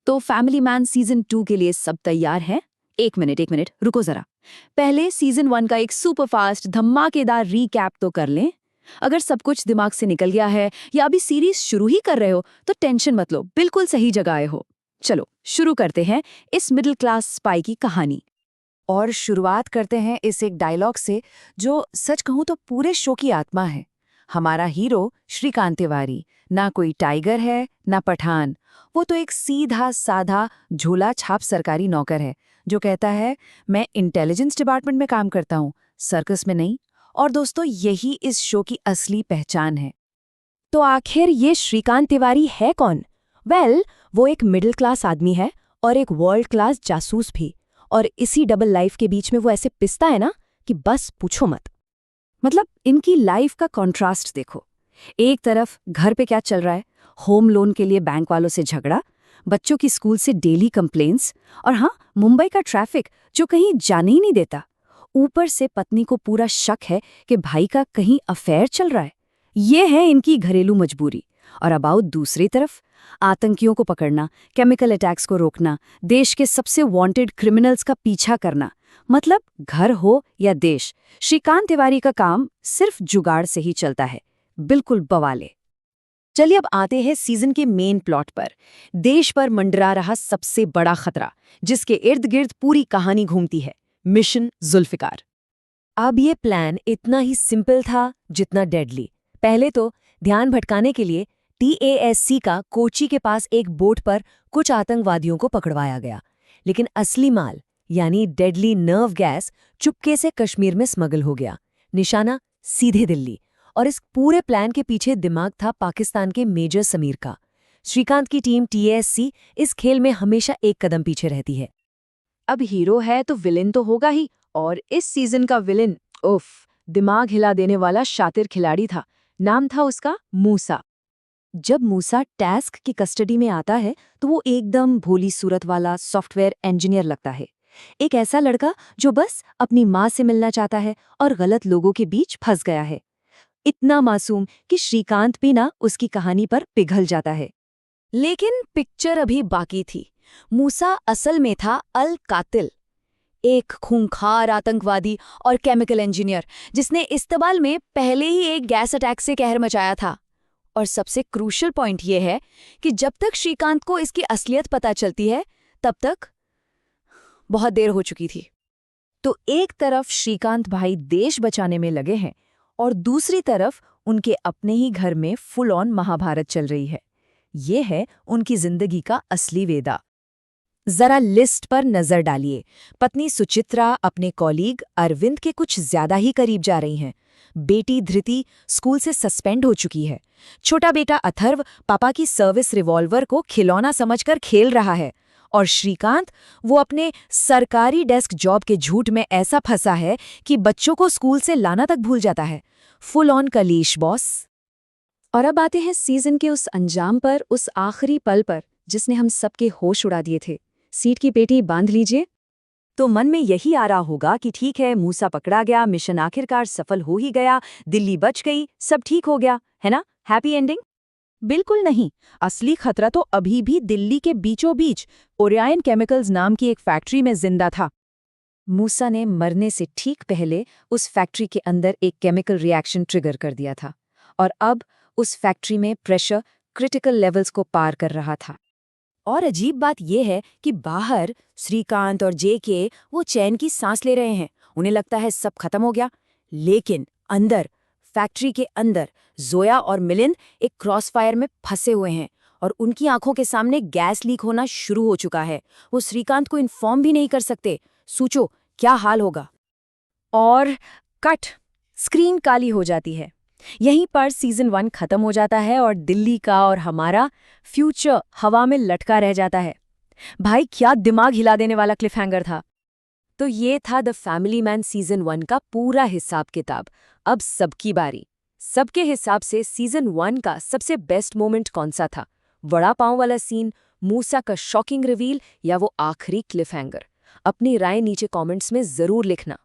तो family man season 2 के लिए सब तैयार है? एक मिनट रुको जरा। पहले सीजन 1 का एक सुपर फास्ट धमाकेदार रीकैप तो कर लें। अगर सब कुछ दिमाग से निकल गया है या अभी सीरीज शुरू ही कर रहे हो तो टेंशन मत लो, बिल्कुल सही जगह आए हो। चलो शुरू करते हैं इस मिडिल क्लास स्पाई की कहानी। और शुरुआत करते हैं इस एक डायलॉग से जो सच कहूं तो पूरे शो की आत्मा है। हमारा हीरो श्रीकांत तिवारी ना कोई टाइगर है ना पठान, वो तो एक सीधा साधा झोला छाप सरकारी नौकर है जो कहता है मैं इंटेलिजेंस डिपार्टमेंट में काम करता हूँ, सर्कस में नहीं। और दोस्तों यही इस शो की असली पहचान है। तो आखिर ये श्रीकांत तिवारी है कौन? वो एक मिडिल क्लास आदमी है और एक वर्ल्ड क्लास जासूस भी। और इसी डबल लाइफ के बीच में वो ऐसे पिसता है ना कि बस पूछो मत। मतलब इनकी लाइफ का कॉन्ट्रास्ट देखो। एक तरफ घर पे क्या चल रहा है, होम लोन के लिए बैंक वालों से झगड़ा, बच्चों की स्कूल से डेली कंप्लेंट्स, और हाँ, मुंबई का ट्रैफिक जो कहीं जाने ही नहीं देता। ऊपर से पत्नी को पूरा शक है कि भाई का कहीं अफेयर चल रहा है। ये है इनकी घरेलू मजबूरी। और अबाउट दूसरी तरफ आतंकियों को पकड़ना, केमिकल अटैक्स को रोकना, देश के सबसे वांटेड क्रिमिनल्स का पीछा करना। मतलब घर हो या देश, श्रीकांत तिवारी का काम सिर्फ जुगाड़ से ही चलता है। बिल्कुल बवाले। चलिए अब आते हैं सीजन के मेन प्लॉट पर। देश पर मंडरा रहा सबसे बड़ा खतरा जिसके इर्द गिर्द पूरी कहानी घूमती है, मिशन जुल्फिकार। अब ये प्लान इतना ही सिंपल था जितना डेडली। पहले तो ध्यान भटकाने के लिए TASC का कोची के पास एक बोट पर कुछ आतंकवादियों को पकड़वाया गया, लेकिन असली माल यानी डेडली नर्व गैस चुपके से कश्मीर में स्मगल हो गया। निशाना सीधे दिल्ली। और इस पूरे प्लान के पीछे दिमाग था पाकिस्तान के मेजर समीर का। श्रीकांत की टीम TASC इस खेल में हमेशा एक कदम पीछे रहती है। अब हीरो है तो विलेन तो होगा ही, और इस सीजन का विलेन दिमाग हिला देने वाला शातिर खिलाड़ी था। नाम था उसका मूसा। जब मूसा टास्क की कस्टडी में आता है तो वो एकदम भोली सूरत वाला सॉफ्टवेयर इंजीनियर लगता है। एक ऐसा लड़का जो बस अपनी माँ से मिलना चाहता है और गलत लोगों के बीच फंस गया है। इतना मासूम कि श्रीकांत भी ना उसकी कहानी पर पिघल जाता है। लेकिन पिक्चर अभी बाकी थी। मूसा असल में था अल कातिल, एक खूंखार आतंकवादी और केमिकल इंजीनियर जिसने इस्तांबुल में पहले ही एक गैस अटैक से कहर मचाया था। और सबसे क्रूशियल पॉइंट यह है कि जब तक श्रीकांत को इसकी असलियत पता चलती है तब तक बहुत देर हो चुकी थी। तो एक तरफ श्रीकांत भाई देश बचाने में लगे हैं और दूसरी तरफ उनके अपने ही घर में फुल ऑन महाभारत चल रही है। ये है उनकी जिंदगी का असली वेदा। जरा लिस्ट पर नजर डालिए। पत्नी सुचित्रा अपने कॉलीग अरविंद के कुछ ज्यादा ही करीब जा रही हैं। बेटी धृति स्कूल से सस्पेंड हो चुकी है। छोटा बेटा अथर्व पापा की सर्विस रिवॉल्वर को खिलौना समझकर खेल रहा है। और श्रीकांत वो अपने सरकारी डेस्क जॉब के झूठ में ऐसा फंसा है कि बच्चों को स्कूल से लाना तक भूल जाता है। फुल ऑन कलीश बॉस। और अब आते हैं सीजन के उस अंजाम पर, उस आखिरी पल पर जिसने हम सबके होश उड़ा दिए थे। सीट की पेटी बांध लीजिए। तो मन में यही आ रहा होगा कि ठीक है, मूसा पकड़ा गया, मिशन आखिरकार सफल हो ही गया, दिल्ली बच गई, सब ठीक हो गया, है ना, हैप्पी एंडिंग। बिल्कुल नहीं। असली खतरा तो अभी भी दिल्ली के बीचों बीच ओरियन केमिकल्स नाम की एक फैक्ट्री में जिंदा था। मूसा ने मरने से ठीक पहले उस फैक्ट्री के अंदर एक केमिकल रिएक्शन ट्रिगर कर दिया था और अब उस फैक्ट्री में प्रेशर क्रिटिकल लेवल्स को पार कर रहा था। और अजीब बात यह है कि बाहर श्रीकांत और JK वो चैन की सांस ले रहे हैं, उन्हें लगता है सब खत्म हो गया। लेकिन अंदर, फैक्ट्री के अंदर, जोया और मिलिंद एक क्रॉसफायर में फंसे हुए हैं और उनकी आंखों के सामने गैस लीक होना शुरू हो चुका है। वो श्रीकांत को इन्फॉर्म भी नहीं कर सकते। सोचो क्या हाल होगा। और कट, स्क्रीन काली हो जाती है। यहीं पर सीजन 1 खत्म हो जाता है और दिल्ली का और हमारा फ्यूचर हवा में लटका रह जाता है। भाई क्या दिमाग हिला देने वाला क्लिफहैंगर था। तो ये था द फैमिली मैन सीजन 1 का पूरा हिसाब किताब। अब सबकी बारी। सबके हिसाब से सीजन 1 का सबसे बेस्ट मोमेंट कौन सा था? वड़ा पाव वाला सीन, मूसा का शॉकिंग रिवील, या वो आखिरी क्लिफहैंगर? अपनी राय नीचे कमेंट्स में जरूर लिखना।